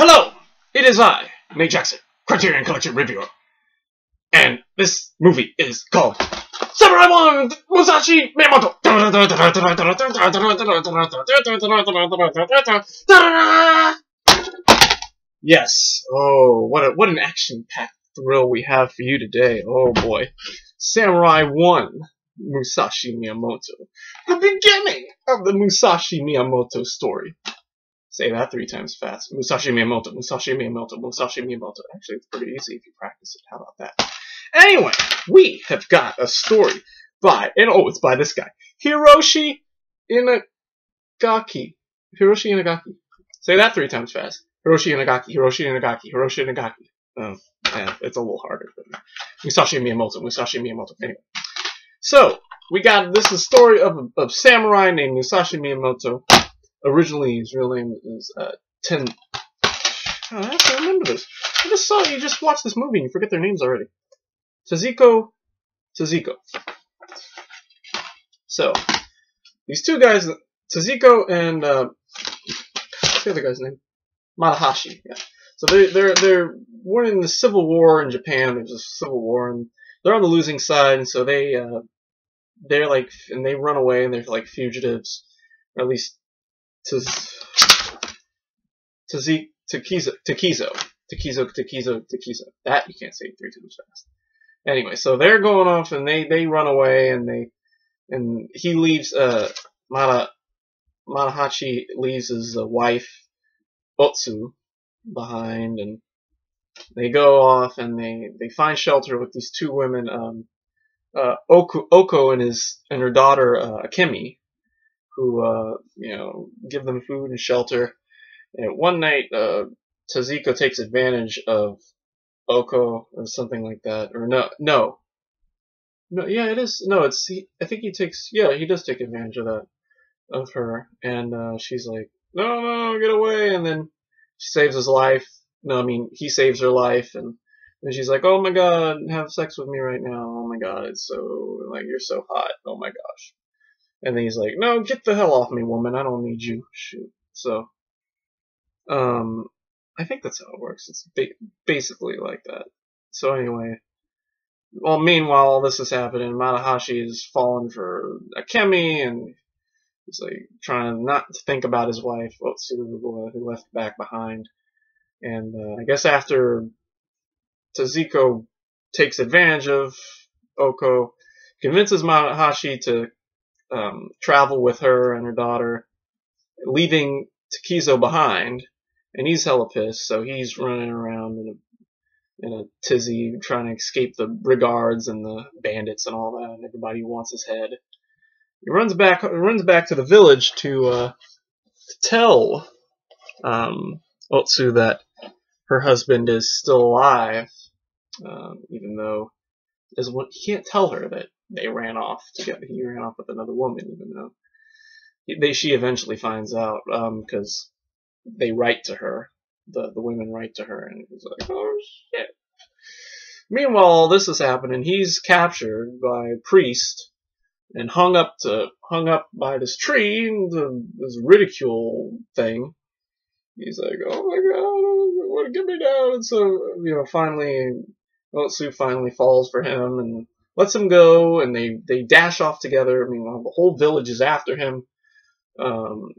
Hello, it is I, Nate Jackson, Criterion Collection Reviewer, and this movie is called Samurai 1 Musashi Miyamoto. Yes, oh, what an action-packed thrill we have for you today. Oh boy, Samurai 1 Musashi Miyamoto, the beginning of the Musashi Miyamoto story. Say that 3 times fast. Musashi Miyamoto, Musashi Miyamoto, Musashi Miyamoto. Actually, it's pretty easy if you practice it. How about that? Anyway, we have got a story by, and oh, it's by this guy, Hiroshi Inagaki. Hiroshi Inagaki. Say that 3 times fast. Hiroshi Inagaki, Hiroshi Inagaki, Hiroshi Inagaki. Oh, yeah, it's a little harder. But Musashi Miyamoto, Musashi Miyamoto. Anyway. So, we got, this is the story of a samurai named Musashi Miyamoto. Originally, his real name is I have to remember this. I just saw you just watched this movie and you forget their names already. Tsuzuko. So these two guys, Tsuzuko and what's the other guy's name? Matahashi. Yeah. So they're in the Civil War in Japan. There's a Civil War and they're on the losing side, and so they're like, and they run away and they're like fugitives, or at least. Takizo. That you can't say 3 times fast. Anyway, so they're going off and they run away and he leaves Matahachi leaves his wife Otsu behind, and they go off and they find shelter with these 2 women, Oko and her daughter Akemi, who give them food and shelter. And one night, Tsuzuko takes advantage of Oko or something like that, or no, yeah, it is. No, I think he does take advantage of her, and she's like, no, get away, and then she saves his life. No, I mean he saves her life, and then she's like, oh my god, have sex with me right now. Oh my god, it's so like you're so hot. Oh my gosh. And then he's like, no, get the hell off me, woman. I don't need you. Shoot. So, I think that's how it works. It's basically like that. So anyway, well, meanwhile, all this is happening. Matahashi is falling for Akemi, and he's like trying not to think about his wife, Otsu, who left back behind. And I guess after Tsuzuko takes advantage of Oko, convinces Matahashi to travel with her and her daughter, leaving Takizo behind, and he's hella pissed, so he's running around in a tizzy trying to escape the brigards and the bandits and all that, and everybody wants his head. He runs back to the village to tell Otsu that her husband is still alive, even though he can't tell her that they ran off together. He ran off with another woman, even though she eventually finds out, because they write to her. The women write to her, and he's like, oh shit. Meanwhile, all this is happening. He's captured by a priest and hung up by this tree, this ridicule thing. He's like, oh my god, what, get me down. And so, finally, Otsu finally falls for him and lets him go, and they dash off together. I mean, the whole village is after him.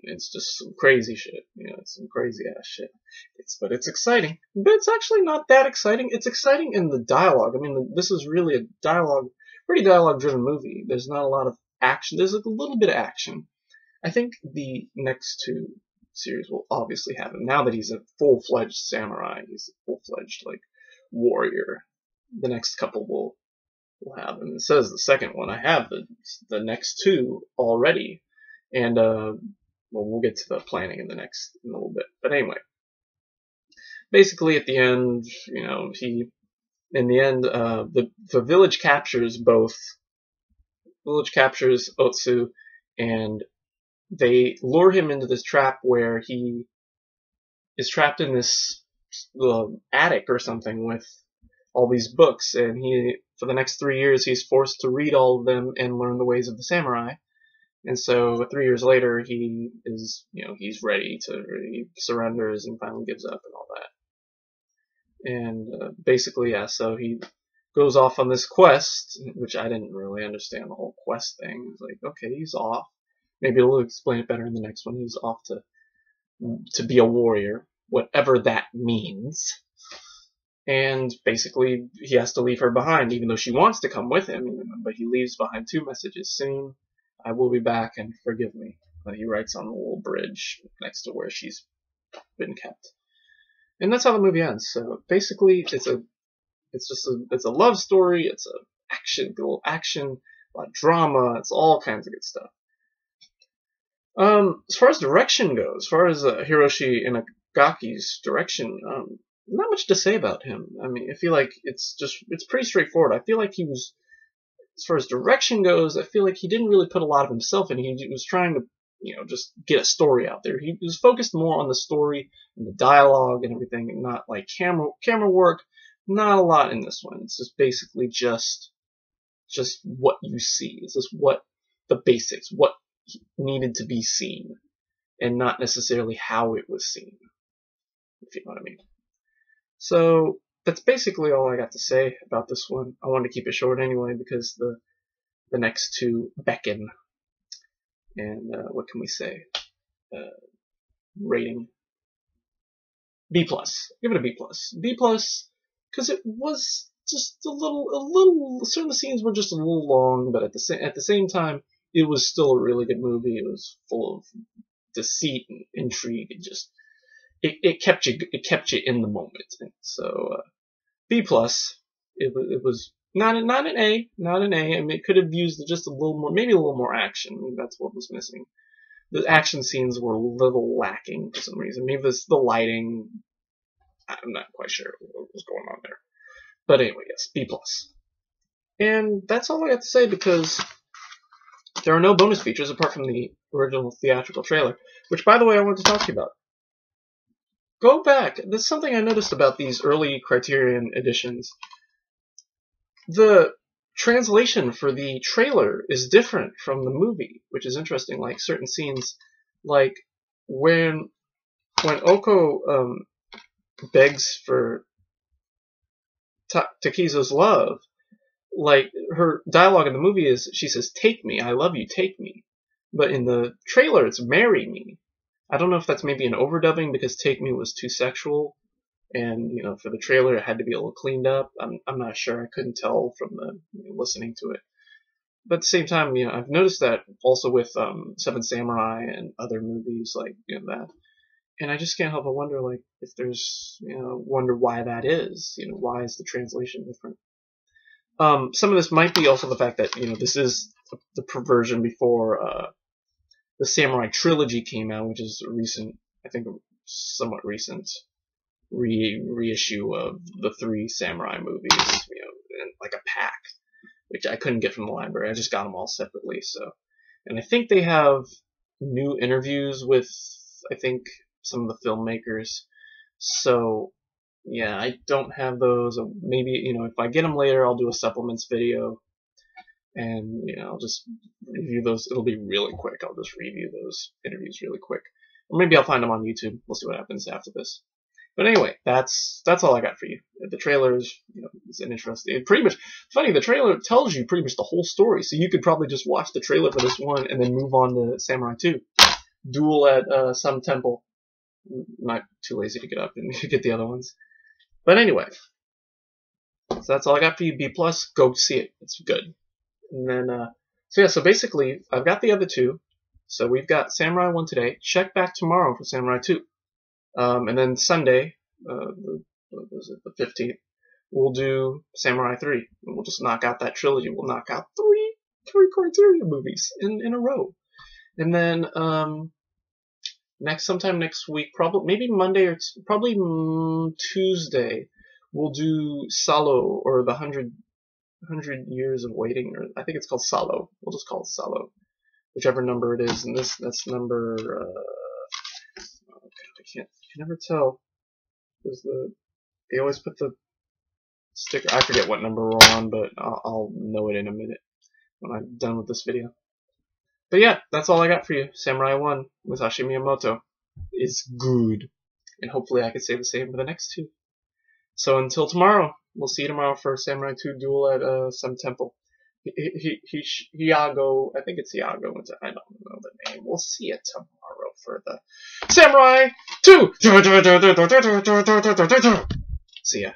It's just some crazy shit. It's some crazy ass shit. But it's exciting. But it's actually not that exciting. It's exciting in the dialogue. I mean, this is really a pretty dialogue-driven movie. There's not a lot of action. There's a little bit of action. I think the next 2 series will obviously have him. Now that he's a full-fledged samurai, he's a full-fledged warrior. The next couple will have, and it says the second one. I have the next 2 already, and we'll get to the planning in a little bit. But anyway, basically at the end, the village captures Otsu, and they lure him into this trap where he is trapped in this attic or something with all these books, and for the next 3 years he's forced to read all of them and learn the ways of the samurai. And so 3 years later, he is, he's ready to, he surrenders and finally gives up and all that. And basically, yeah, so he goes off on this quest, which I didn't really understand the whole quest thing. It's like, okay, he's off. Maybe we'll explain it better in the next one. He's off to be a warrior, whatever that means. And basically, he has to leave her behind, even though she wants to come with him. But he leaves behind 2 messages. Soon, I will be back, and forgive me. He writes on the little bridge next to where she's been kept. And that's how the movie ends. So basically, it's a love story. It's a little action, a lot of drama. It's all kinds of good stuff. As far as direction goes, as far as Hiroshi Inagaki's direction, not much to say about him. I mean, I feel like it's pretty straightforward. I feel like he was, as far as direction goes, I feel like he didn't really put a lot of himself in. He was trying to, just get a story out there. He was focused more on the story and the dialogue and everything, and not like camera work. Not a lot in this one. It's just basically just what you see. It's just what the basics, what needed to be seen, and not necessarily how it was seen, if you know what I mean. So that's basically all I got to say about this one. I wanted to keep it short anyway because the next 2 beckon. And what can we say? Rating B+. Give it a B+. B+, because it was just a little. Certain scenes were just a little long, but at the same time, it was still a really good movie. It was full of deceit and intrigue, and just it kept you in the moment. And so B+. It was not an A. I mean, it could have used just a little more, maybe a little more action. I mean, that's what was missing. The action scenes were a little lacking for some reason. Maybe it's the lighting. I'm not quite sure what was going on there. But anyway, yes, B+. And that's all I got to say because there are no bonus features apart from the original theatrical trailer, which, by the way, I wanted to talk to you about. Go back. There's something I noticed about these early Criterion editions. The translation for the trailer is different from the movie, which is interesting. Like certain scenes, like when Oko begs for Takizo's love, like her dialogue in the movie is, she says, "Take me, I love you, take me." But in the trailer, it's "marry me." I don't know if that's maybe an overdubbing because "take me" was too sexual, and for the trailer it had to be a little cleaned up. I'm not sure. I couldn't tell from the listening to it. But at the same time, I've noticed that also with Seven Samurai and other movies like that, and I just can't help but wonder, like, if there's wonder why that is. Why is the translation different? Some of this might be also the fact that this is the version before the Samurai trilogy came out, which is a recent, I think, somewhat recent reissue of the 3 Samurai movies, in like a pack, which I couldn't get from the library. I just got them all separately. So, and I think they have new interviews with, I think, some of the filmmakers. So, yeah, I don't have those. Maybe if I get them later, I'll do a supplements video, and I'll just review those. It'll be really quick. I'll just review those interviews really quick, or maybe I'll find them on YouTube. We'll see what happens after this. But anyway, that's all I got for you. The trailer is, it's an interesting. Pretty much funny. The trailer tells you pretty much the whole story, so you could probably just watch the trailer for this one and then move on to Samurai 2, Duel at some temple. Not too lazy to get up and get the other ones. But anyway, so that's all I got for you. B+. Go see it. It's good. And then, so basically, I've got the other 2. So we've got Samurai 1 today. Check back tomorrow for Samurai 2. And then Sunday, the 15th, we'll do Samurai 3. And we'll just knock out that trilogy. We'll knock out three Criterion movies in a row. And then sometime next week, probably maybe Monday or probably Tuesday, we'll do Salo, or the 100 Years of Waiting, or I think it's called Salo. We'll just call it Salo, whichever number it is. And that's number. I can never tell. Because they always put the sticker. I forget what number we're on, but I'll know it in a minute when I'm done with this video. But yeah, that's all I got for you. Samurai 1, Musashi Miyamoto is good. And hopefully I can say the same for the next 2. So until tomorrow, we'll see you tomorrow for Samurai 2 Duel at some temple. Hiago, I think it's Hiago. I don't know the name. We'll see you tomorrow for the Samurai 2. See ya.